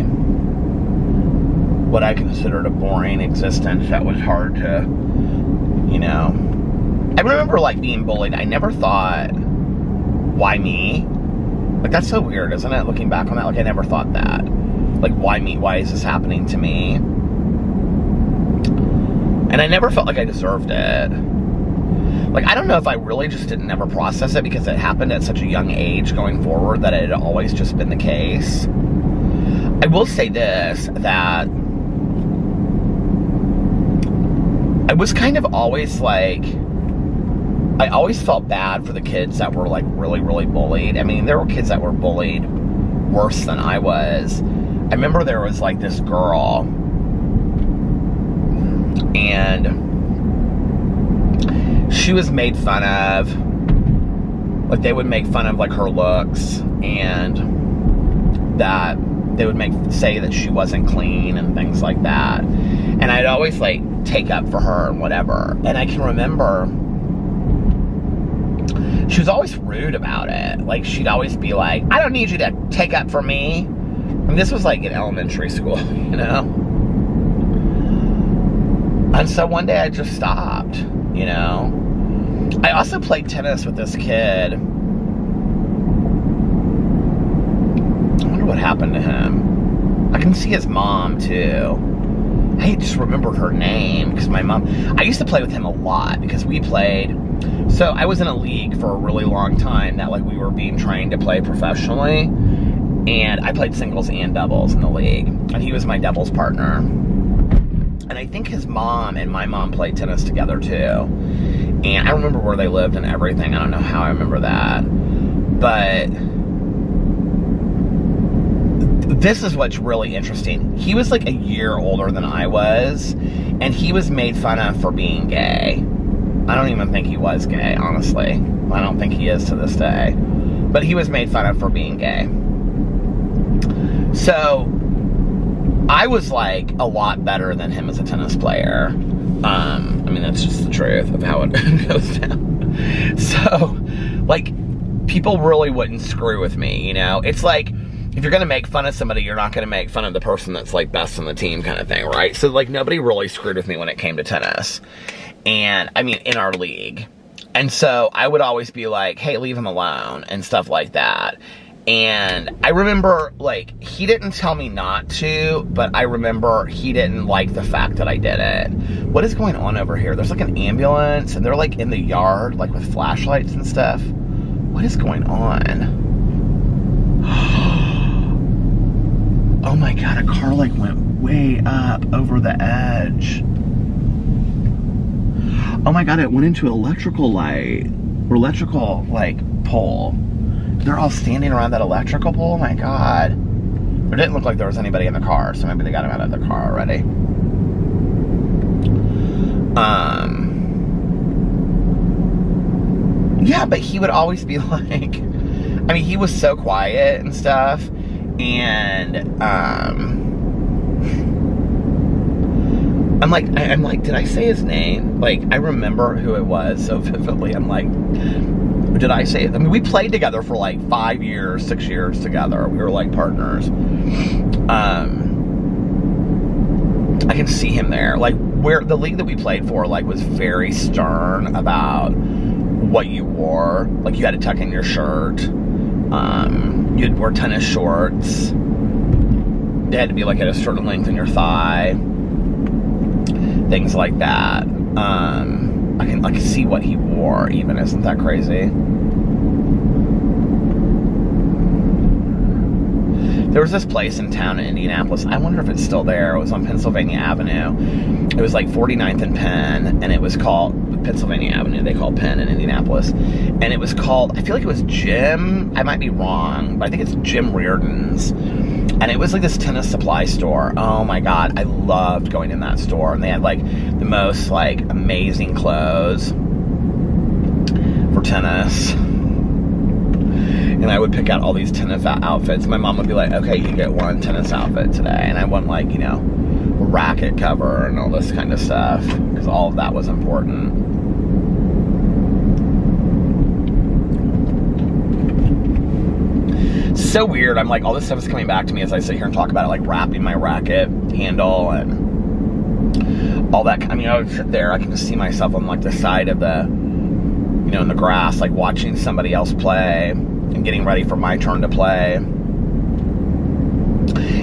what I considered a boring existence that was hard to, you know. I remember, like, being bullied. I never thought, why me? Like, that's so weird, isn't it? Looking back on that, like, I never thought that. Like, why me? Why is this happening to me? And I never felt like I deserved it. Like, I don't know if I really just didn't ever process it because it happened at such a young age going forward that it had always just been the case. I will say this, that I was kind of always like, I always felt bad for the kids that were like really, really bullied. I mean, there were kids that were bullied worse than I was. I remember there was like this girl, and she was made fun of. Like, they would make fun of like her looks, and that they would say that she wasn't clean and things like that. And I'd always like take up for her and whatever. And I can remember she was always rude about it. Like, she'd always be like, I don't need you to take up for me. I mean, this was like in elementary school, you know? And so one day I just stopped, you know? I also played tennis with this kid. I wonder what happened to him. I can see his mom, too. I just remembered her name, because my mom, I used to play with him a lot, because we played, so I was in a league for a really long time that, like, we were being trained to play professionally, and I played singles and doubles in the league, and he was my doubles partner. And I think his mom and my mom played tennis together, too. And I remember where they lived and everything. I don't know how I remember that. But this is what's really interesting. He was like a year older than I was, and he was made fun of for being gay. I don't even think he was gay, honestly. I don't think he is to this day. But he was made fun of for being gay. So I was like a lot better than him as a tennis player. I mean, that's just the truth of how it goes down. So, like, people really wouldn't screw with me, you know? It's like, if you're gonna make fun of somebody, you're not gonna make fun of the person that's, like, best on the team kind of thing, right? So, like, nobody really screwed with me when it came to tennis. And, I mean, in our league. And so, I would always be like, hey, leave him alone, and stuff like that. And I remember, like, he didn't tell me not to, but I remember he didn't like the fact that I did it. What is going on over here? There's, like, an ambulance, and they're, like, in the yard, like, with flashlights and stuff. What is going on? Oh, my God, a car, like, went way up over the edge. Oh, my God, it went into an electrical light, or electrical, like, pole. They're all standing around that electrical pole? Oh my God. It didn't look like there was anybody in the car, so maybe they got him out of the car already. Yeah, but he would always be like, I mean, he was so quiet and stuff, and, I'm like, did I say his name? Like, I remember who it was so vividly. I'm like, did I say it? I mean, we played together for like 5 years, 6 years together. We were like partners. I can see him there. Like, where the league that we played for, like, was very stern about what you wore. Like, you had to tuck in your shirt. You'd wear tennis shorts. They had to be like at a certain length in your thigh. Things like that. I can like see what he wore even. Isn't that crazy? There was this place in town in Indianapolis. I wonder if it's still there. It was on Pennsylvania Avenue. It was like 49th and Penn, and it was called Pennsylvania Avenue. They call Penn in Indianapolis. And it was called, I feel like it was Jim, I might be wrong, but I think it's Jim Reardon's. And it was like this tennis supply store. Oh my God, I loved going in that store. And they had like the most like amazing clothes for tennis. And I would pick out all these tennis outfits. My mom would be like, okay, you get one tennis outfit today. And I want like, you know, a racket cover and all this kind of stuff. Because all of that was important. So weird. I'm like, all this stuff is coming back to me as I sit here and talk about it, like wrapping my racket handle and all that. I mean, I would sit there, I can just see myself on like the side of the, you know, in the grass, like watching somebody else play and getting ready for my turn to play.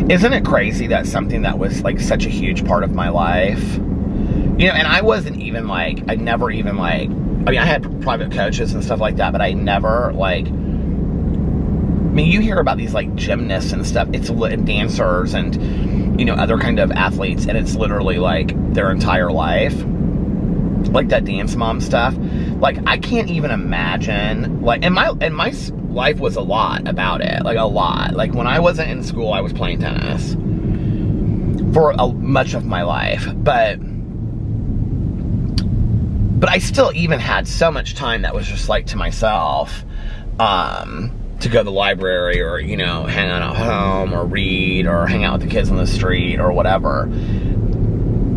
Isn't it crazy that something that was like such a huge part of my life, you know, and I wasn't even like, I never even like, I mean, I had private coaches and stuff like that, but I never like, I mean, you hear about these like gymnasts and stuff, it's dancers and, you know, other kind of athletes, and it's literally like their entire life, like that Dance Mom stuff. Like, I can't even imagine, like, and my life was a lot about it, like a lot. Like when I wasn't in school, I was playing tennis for much of my life, but I still even had so much time that was just like to myself, to go to the library or, you know, hang out at home or read or hang out with the kids on the street or whatever.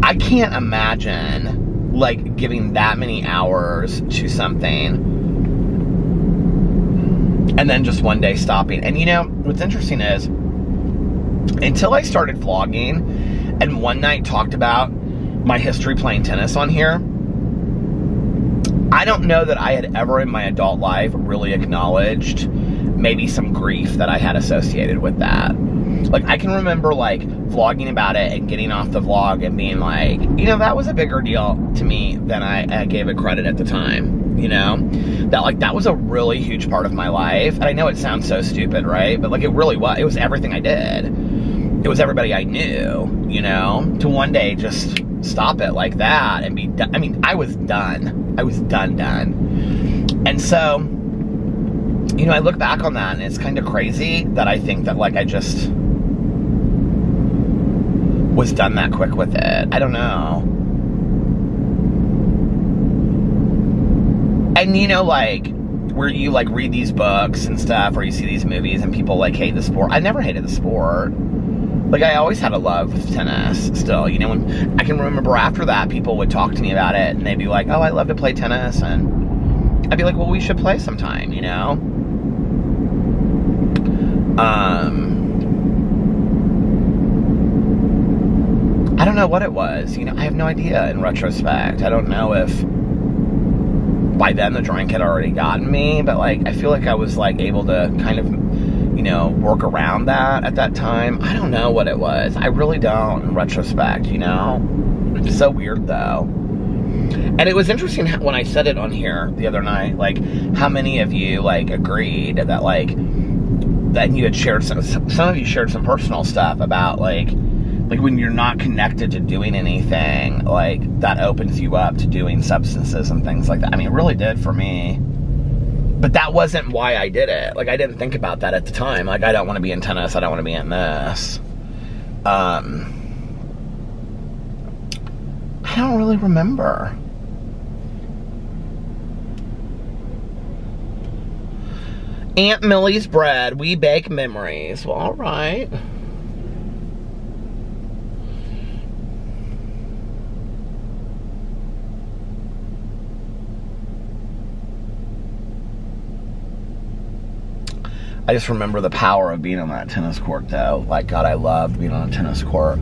I can't imagine like giving that many hours to something and then just one day stopping. And you know, what's interesting is until I started vlogging and one night talked about my history playing tennis on here, I don't know that I had ever in my adult life really acknowledged maybe some grief that I had associated with that. Like, I can remember, like, vlogging about it and getting off the vlog and being like, you know, that was a bigger deal to me than I gave it credit at the time, you know? That, like, that was a really huge part of my life. And I know it sounds so stupid, right? But, like, it really was. It was everything I did. It was everybody I knew, you know? To one day just stop it like that and be done. I mean, I was done. I was done. And so, you know, I look back on that and it's kind of crazy that I think that, like, I just was done that quick with it. I don't know. And, you know, like, where you, like, read these books and stuff, or you see these movies and people, like, hate the sport. I never hated the sport. Like, I always had a love of tennis still, you know, when I can remember after that, people would talk to me about it, and they'd be like, oh, I love to play tennis, and I'd be like, well, we should play sometime, you know? I don't know what it was, you know, I have no idea in retrospect. I don't know if by then the drink had already gotten me, but, like, I feel like I was, like, able to kind of, you know, work around that at that time. I don't know what it was. I really don't in retrospect, you know? It's so weird, though. And it was interesting when I said it on here the other night, like, how many of you, like, agreed that, like, that you had shared some of you shared some personal stuff about, like when you're not connected to doing anything, like, that opens you up to doing substances and things like that. I mean, it really did for me. But that wasn't why I did it. Like, I didn't think about that at the time. Like, I don't want to be in tennis. I don't want to be in this. I don't really remember. Aunt Millie's bread. We bake memories. Well, all right. I just remember the power of being on that tennis court, though. Like, God, I loved being on a tennis court.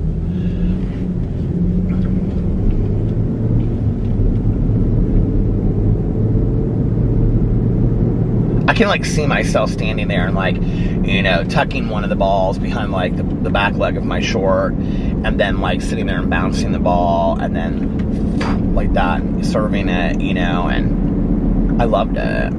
I can, like, see myself standing there and, like, you know, tucking one of the balls behind, like, the back leg of my short, and then, like, sitting there and bouncing the ball, and then, like that, serving it, you know, and I loved it.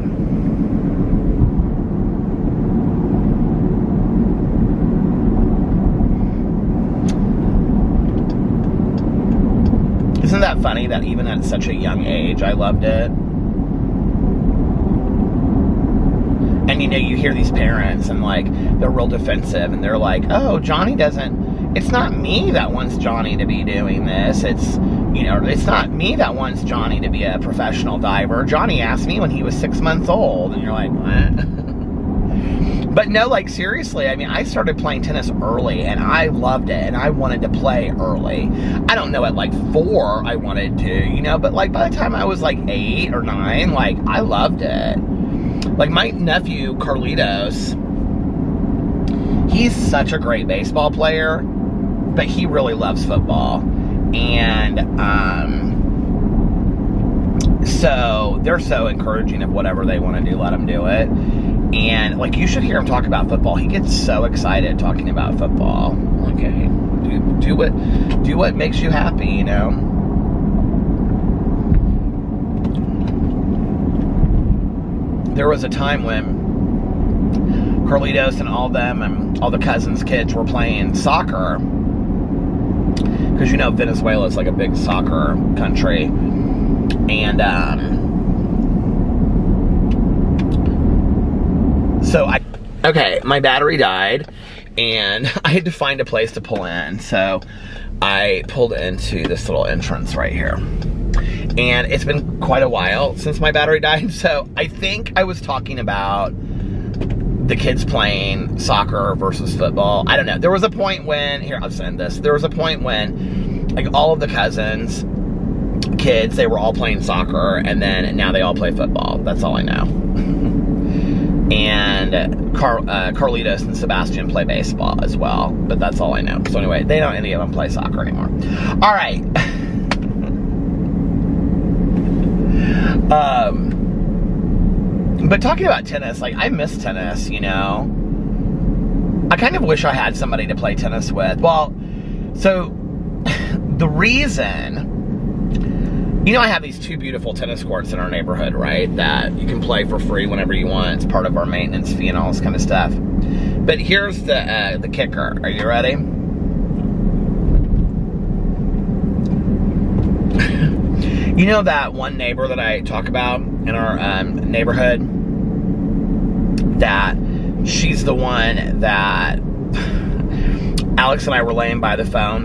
that even at such a young age, I loved it. And, you know, you hear these parents and, like, they're real defensive and they're like, oh, Johnny doesn't, it's not me that wants Johnny to be doing this. It's, you know, it's not me that wants Johnny to be a professional diver. Johnny asked me when he was 6 months old. And you're like, what? But no, like, seriously, I mean, I started playing tennis early, and I loved it, and I wanted to play early. I don't know, at, like, 4, I wanted to, you know, but, like, by the time I was, like, 8 or 9, like, I loved it. Like, my nephew, Carlitos, he's such a great baseball player, but he really loves football. And, so, they're so encouraging of whatever they want to do, let them do it. And, like, you should hear him talk about football. He gets so excited talking about football. Okay, do what makes you happy, you know? There was a time when Carlitos and all them and all the cousins' kids were playing soccer. Because, you know, Venezuela's like a big soccer country. And, so okay, my battery died, and I had to find a place to pull in, so I pulled into this little entrance right here. And it's been quite a while since my battery died, so I think I was talking about the kids playing soccer versus football. I don't know. There was a point when, here, I'll send this. There was a point when, like, all of the cousins' kids, they were all playing soccer, and then now they all play football. That's all I know. And Carlitos and Sebastian play baseball as well, but that's all I know. So anyway, they don't any of them play soccer anymore. All right. But talking about tennis, like, I miss tennis, you know. I kind of wish I had somebody to play tennis with. Well, so the reason, you know, I have these 2 beautiful tennis courts in our neighborhood, right? That you can play for free whenever you want. It's part of our maintenance fee and all this kind of stuff. But here's the kicker. Are you ready? You know that one neighbor that I talk about in our neighborhood? That she's the one that Alex and I were laying by the pool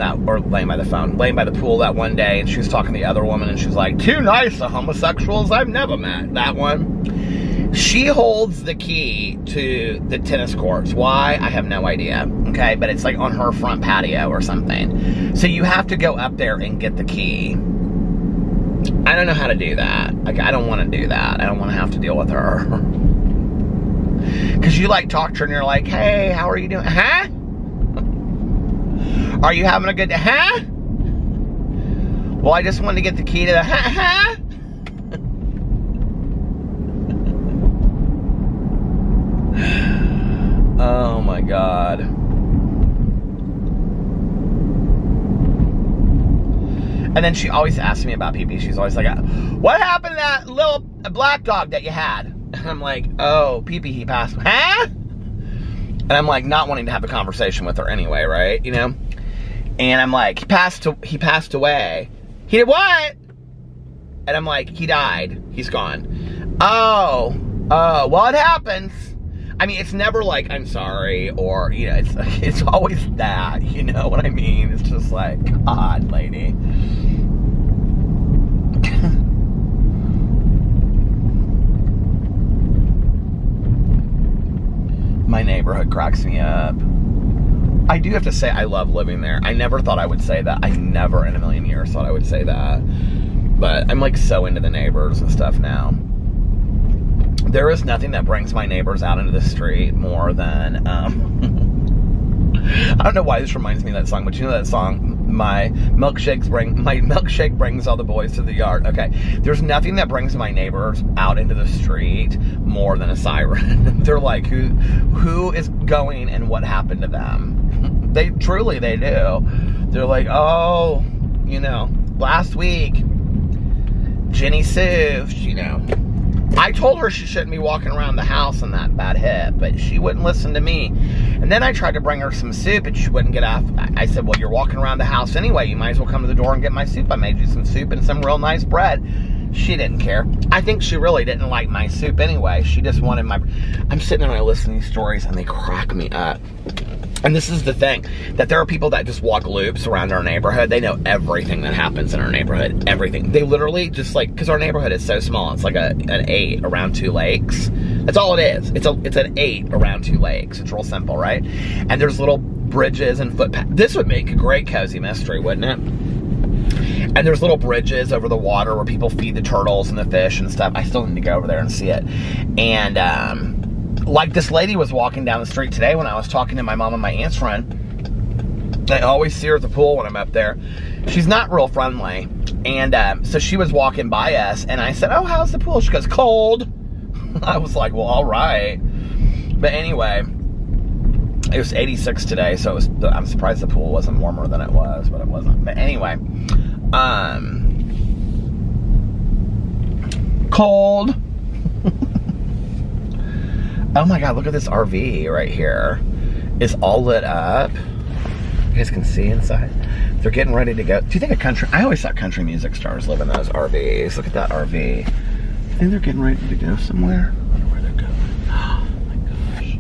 that one day, and she was talking to the other woman, and she was like, 2 nice homosexuals I've never met. That one. She holds the key to the tennis courts. Why? I have no idea. Okay, but it's like on her front patio or something. So you have to go up there and get the key. I don't know how to do that. Like, I don't want to do that. I don't want to have to deal with her. Because you, like, talk to her and you're like, hey, how are you doing? Huh? Are you having a good day? Huh? Well, I just wanted to get the key to the huh? Oh my God. And then she always asks me about pee-pee. She's always like, what happened to that little black dog that you had? And I'm like, oh, pee-pee, he passed. Huh? And I'm like, not wanting to have a conversation with her anyway, right? You know? And I'm like, he passed away. He did what? And I'm like, he died. He's gone. Oh, well, it happens. I mean, it's never like, I'm sorry, or, you know, it's always that, you know what I mean? It's just like, God, lady. My neighborhood cracks me up. I do have to say, I love living there. I never thought I would say that. I never in a million years thought I would say that. But I'm like so into the neighbors and stuff now. There is nothing that brings my neighbors out into the street more than, I don't know why this reminds me of that song, but you know that song, my milkshake brings all the boys to the yard. Okay, there's nothing that brings my neighbors out into the street more than a siren. They're like, who is going and what happened to them? They do. They're like, oh, you know, last week, Jenny Sue, you know. I told her she shouldn't be walking around the house in that bad hip, but she wouldn't listen to me. And then I tried to bring her some soup, and she wouldn't get off. I said, well, you're walking around the house anyway. You might as well come to the door and get my soup. I made you some soup and some real nice bread. She didn't care. I think she really didn't like my soup anyway. She just wanted my... I'm sitting there and I listen to these stories, and they crack me up. And this is the thing, that there are people that just walk loops around our neighborhood. They know everything that happens in our neighborhood. Everything. They literally just like, because our neighborhood is so small, it's like an 8 around 2 lakes. That's all it is. It's an 8 around 2 lakes. It's real simple, right? And there's little bridges and footpaths. This would make a great cozy mystery, wouldn't it? And there's little bridges over the water where people feed the turtles and the fish and stuff. I still need to go over there and see it. And, like this lady was walking down the street today when I was talking to my mom and my aunt's friend. I always see her at the pool when I'm up there. She's not real friendly. And so she was walking by us, and I said, oh, how's the pool? She goes, cold. I was like, well, all right. But anyway, it was 86 today, so it was, I'm surprised the pool wasn't warmer than it was, but it wasn't. But anyway, cold. Oh my God, look at this RV right here. It's all lit up. You guys can see inside. They're getting ready to go. Do you think a country, I always thought country music stars live in those RVs. Look at that RV. I think they're getting ready to go somewhere. I wonder where they're going. Oh my gosh.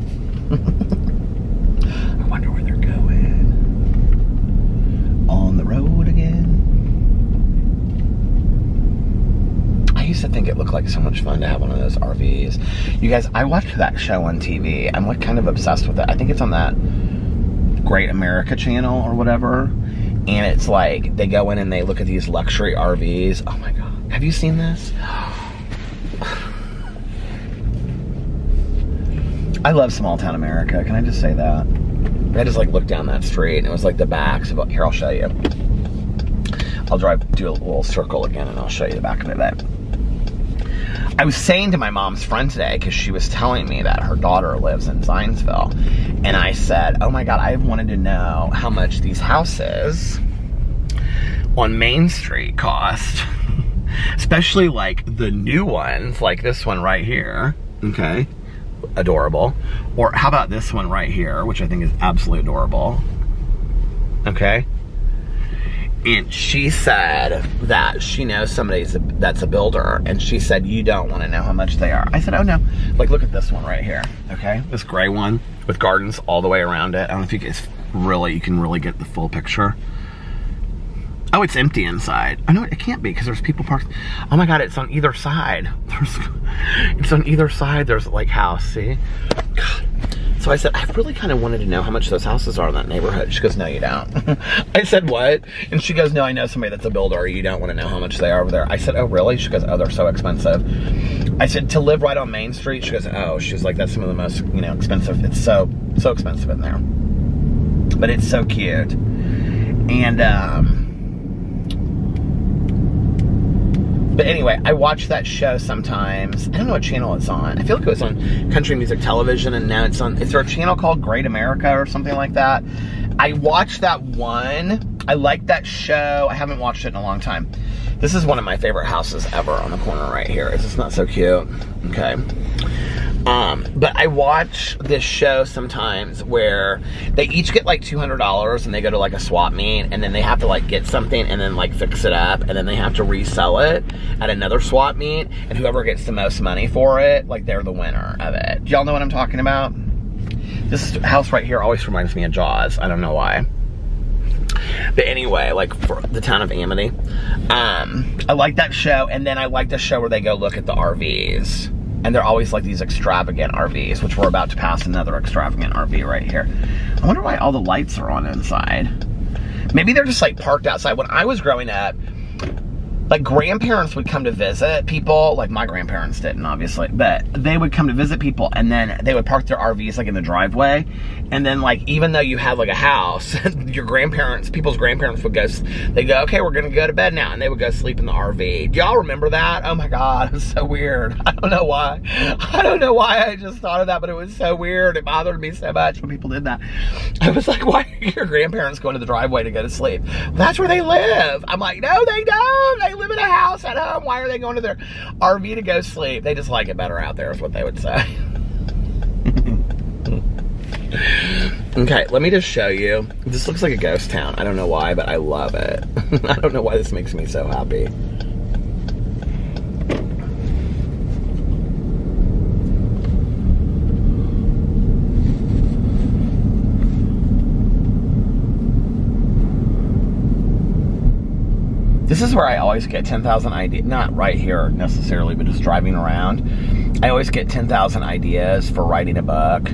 I wonder where they're going. On the road again. I used to think it looked like so much fun to have one of those RVs. You guys, I watched that show on TV. I'm like kind of obsessed with it. I think it's on that Great America channel or whatever. And it's like, they go in and they look at these luxury RVs. Oh my God. Have you seen this? I love small town America. Can I just say that? I just like looked down that street and it was like the backs of, here, I'll show you. I'll do a little circle again and I'll show you the back of it. I was saying to my mom's friend today, because she was telling me that her daughter lives in Zionsville, and I said, oh my God, I've wanted to know how much these houses on Main Street cost, especially like the new ones, like this one right here, okay, adorable, or how about this one right here, which I think is absolutely adorable, okay. And she said that she knows somebody that's a builder, and she said, you don't want to know how much they are. I said, oh no. Like, look at this one right here, okay? This gray one with gardens all the way around it. I don't know if you guys you can really get the full picture. Oh, it's empty inside. Oh no, it can't be because there's people parked. Oh my God, it's on either side. It's on either side. There's like house, see? God. So I said, I really kind of wanted to know how much those houses are in that neighborhood. She goes, no, you don't. I said, what? And she goes, no, I know somebody that's a builder. You don't want to know how much they are over there. I said, oh, really? She goes, oh, they're so expensive. I said, to live right on Main Street? She goes, oh, she's like, that's some of the most, you know, expensive. It's so expensive in there. But it's so cute. And, but anyway, I watch that show sometimes. I don't know what channel it's on. I feel like it was on Country Music Television, and now it's on, is there a channel called Great America or something like that? I watched that one. I like that show. I haven't watched it in a long time. This is one of my favorite houses ever on the corner right here. Is this not so cute? Okay. But I watch this show sometimes where they each get like $200 and they go to like a swap meet, and then they have to like get something and then like fix it up, and then they have to resell it at another swap meet, and whoever gets the most money for it, like they're the winner of it. Do y'all know what I'm talking about? This house right here always reminds me of Jaws. I don't know why. But anyway, like for the town of Amity. I like that show, and then I like the show where they go look at the RVs. And they're always like these extravagant RVs, which we're about to pass another extravagant RV right here. I wonder why all the lights are on inside. Maybe they're just like parked outside. When I was growing up, like grandparents would come to visit people. Like my grandparents didn't, obviously, but they would come to visit people, and then they would park their RVs like in the driveway. And then like, even though you had like a house, your grandparents, people's grandparents would go, they'd go, okay, we're gonna go to bed now. And they would go sleep in the RV. Do y'all remember that? Oh my God, it was so weird. I don't know why. I don't know why I just thought of that, but it was so weird. It bothered me so much when people did that. I was like, why are your grandparents going to the driveway to go to sleep? Well, that's where they live. I'm like, no, they don't. They live in a house at home. Why are they going to their RV to go sleep? They just like it better out there is what they would say. Okay, let me just show you. This looks like a ghost town. I don't know why, but I love it. I don't know why this makes me so happy. This is where I always get 10,000 ideas, not right here necessarily, but just driving around. I always get 10,000 ideas for writing a book.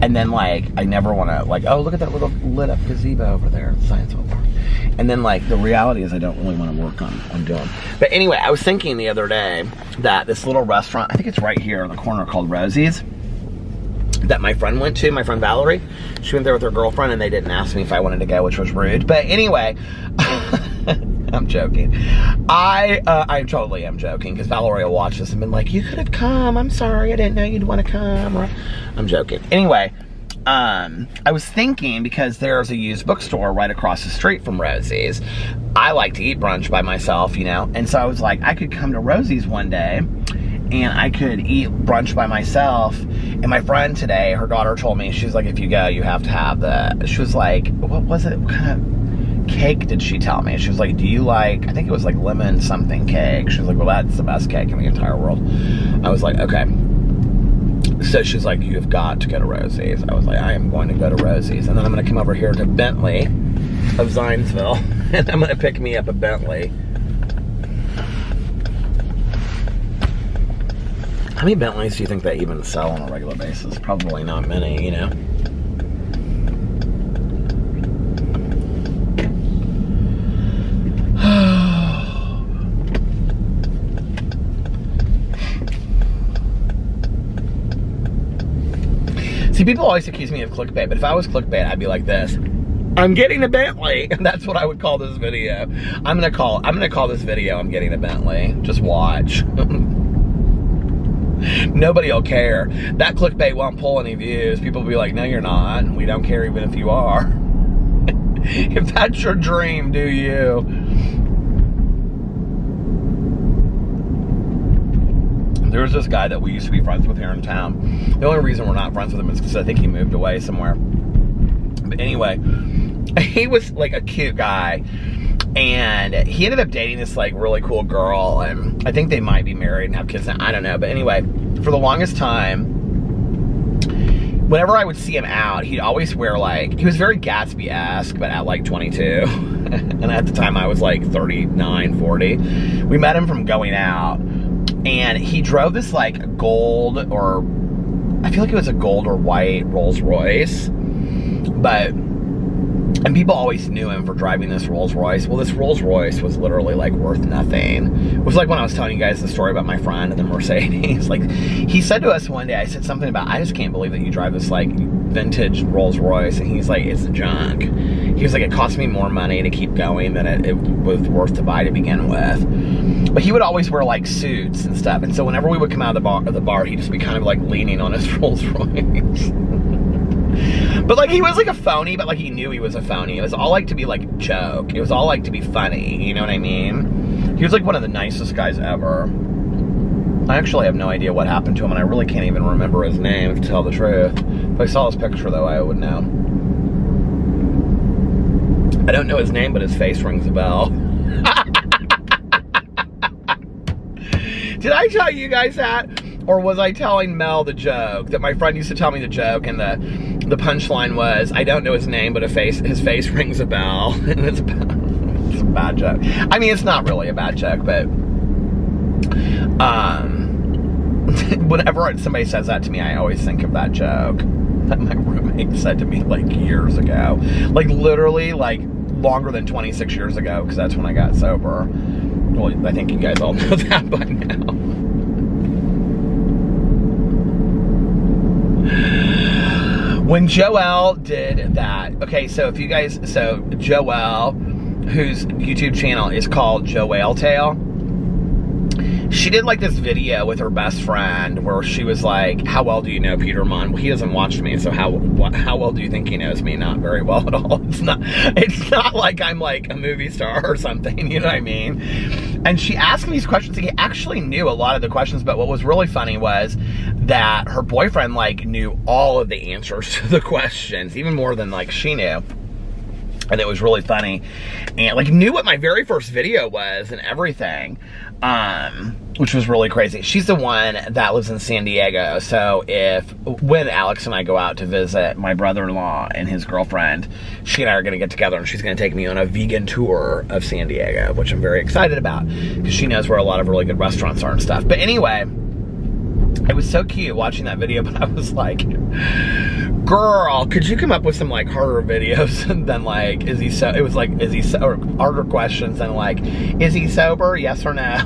And then, like, I never want to, like, oh, look at that little lit up gazebo over there, Science Park. And then, like, the reality is I don't really want to work on doing. But anyway, I was thinking the other day that this little restaurant, I think it's right here on the corner called Rosie's, that my friend went to, my friend Valerie. She went there with her girlfriend and they didn't ask me if I wanted to go, which was rude. But anyway, I'm joking. I totally am joking because Valerie will watch this and been like, you could have come. I'm sorry. I didn't know you'd want to come. Or, I'm joking. Anyway, I was thinking because there's a used bookstore right across the street from Rosie's. I like to eat brunch by myself, you know. And so I was like, I could come to Rosie's one day and I could eat brunch by myself. And my friend today, her daughter told me, she's like, if you go, you have to have she was like, what was it? What kind of cake did she tell me? She was like, do you like, I think it was like lemon something cake. She was like, well, that's the best cake in the entire world. I was like, okay. So she's like, you've got to go to Rosie's. I was like, I am going to go to Rosie's. And then I'm going to come over here to Bentley of Zionsville. And I'm going to pick me up a Bentley. How many Bentleys do you think they even sell on a regular basis? Probably not many, you know? See, people always accuse me of clickbait, but if I was clickbait, I'd be like this. I'm getting a Bentley. And that's what I would call this video. I'm gonna call this video I'm getting a Bentley. Just watch. Nobody will care. That clickbait won't pull any views. People will be like, no, you're not. We don't care even if you are. If that's your dream, do you? There's this guy that we used to be friends with here in town. The only reason we're not friends with him is because I think he moved away somewhere. But anyway, he was like a cute guy. And he ended up dating this like really cool girl, and I think they might be married and have kids now. I don't know. But anyway, for the longest time, whenever I would see him out, he'd always wear like, he was very Gatsby-esque, but at like 22. And at the time I was like 39, 40. We met him from going out, and he drove this like gold, or I feel like it was a gold or white Rolls Royce. And people always knew him for driving this Rolls Royce. Well, this Rolls Royce was literally like worth nothing. It was like when I was telling you guys the story about my friend and the Mercedes. Like, he said to us one day, I said something about, I just can't believe that you drive this like vintage Rolls Royce. And he's like, it's junk. He was like, it cost me more money to keep going than it was worth to buy to begin with. But he would always wear like suits and stuff. And so whenever we would come out of the bar, he'd just be kind of like leaning on his Rolls Royce. But like, he was like a phony, but like he knew he was a phony. It was all like to be like a joke. It was all like to be funny, you know what I mean? He was like one of the nicest guys ever. I actually have no idea what happened to him, and I really can't even remember his name, to tell the truth. If I saw his picture though, I would know. I don't know his name, but his face rings a bell. Did I tell you guys that? Or was I telling Mel the joke? That my friend used to tell me the joke, and the punchline was, I don't know his name, but his face rings a bell. And it's a bad joke. I mean, it's not really a bad joke, but whenever somebody says that to me, I always think of that joke that my roommate said to me like years ago. Like literally like longer than 26 years ago, because that's when I got sober. Well, I think you guys all know that by now. When Joelle did that, okay, so if you guys, so Joelle, whose YouTube channel is called Joelle Tale, She did like this video with her best friend where she was like, how well do you know Peter Monn? Well, he doesn't watch me, so how well do you think he knows me? Not very well at all. It's not like I'm like a movie star or something, you know what I mean? And she asked me these questions. He actually knew a lot of the questions, but what was really funny was that her boyfriend like knew all of the answers to the questions, even more than like she knew. And it was really funny, and like knew what my very first video was and everything, which was really crazy. She's the one that lives in San Diego, so when Alex and I go out to visit my brother-in-law and his girlfriend, she and I are gonna get together and she's gonna take me on a vegan tour of San Diego, which I'm very excited about, because she knows where a lot of really good restaurants are and stuff. But anyway, it was so cute watching that video, but I was like, girl, could you come up with some like harder videos than like, it was like, or harder questions than like, is he sober, yes or no?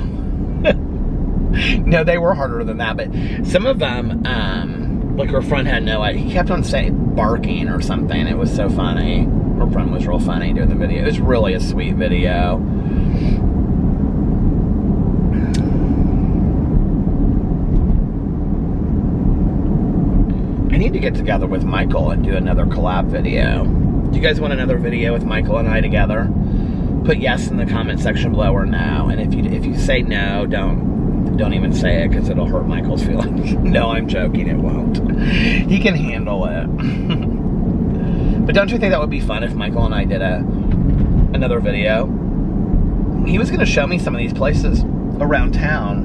No, they were harder than that, but some of them, like her friend had no idea. He kept on saying barking or something. It was so funny. Her friend was real funny doing the video. It was really a sweet video. I need to get together with Michael and do another collab video. Do you guys want another video with Michael and I together? Put yes in the comment section below or no. And if you say no, don't even say it, because it'll hurt Michael's feelings. No, I'm joking, it won't. He can handle it. But don't you think that would be fun if Michael and I did another video? He was gonna show me some of these places around town,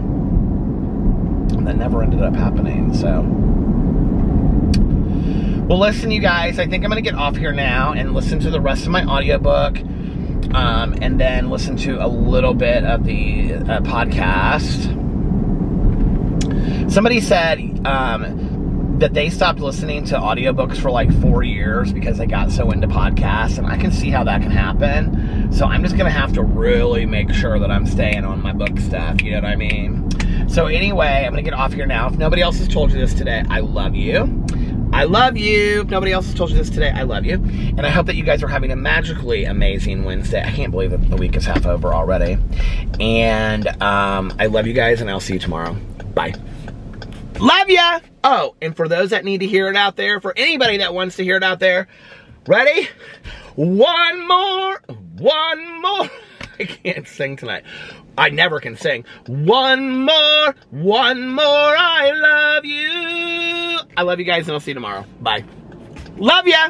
and that never ended up happening, so. Well, listen, you guys, I think I'm going to get off here now and listen to the rest of my audiobook, and then listen to a little bit of the podcast. Somebody said that they stopped listening to audiobooks for like 4 years because they got so into podcasts, and I can see how that can happen. So I'm just going to have to really make sure that I'm staying on my book stuff, you know what I mean? So anyway, I'm going to get off here now. If nobody else has told you this today, I love you. I love you. If nobody else has told you this today, I love you. And I hope that you guys are having a magically amazing Wednesday. I can't believe that the week is half over already. And I love you guys, and I'll see you tomorrow. Bye. Love ya! Oh, and for those that need to hear it out there, for anybody that wants to hear it out there, ready? One more. I can't sing tonight. I never can sing. One more, I love you. I love you guys, and I'll see you tomorrow. Bye. Love ya!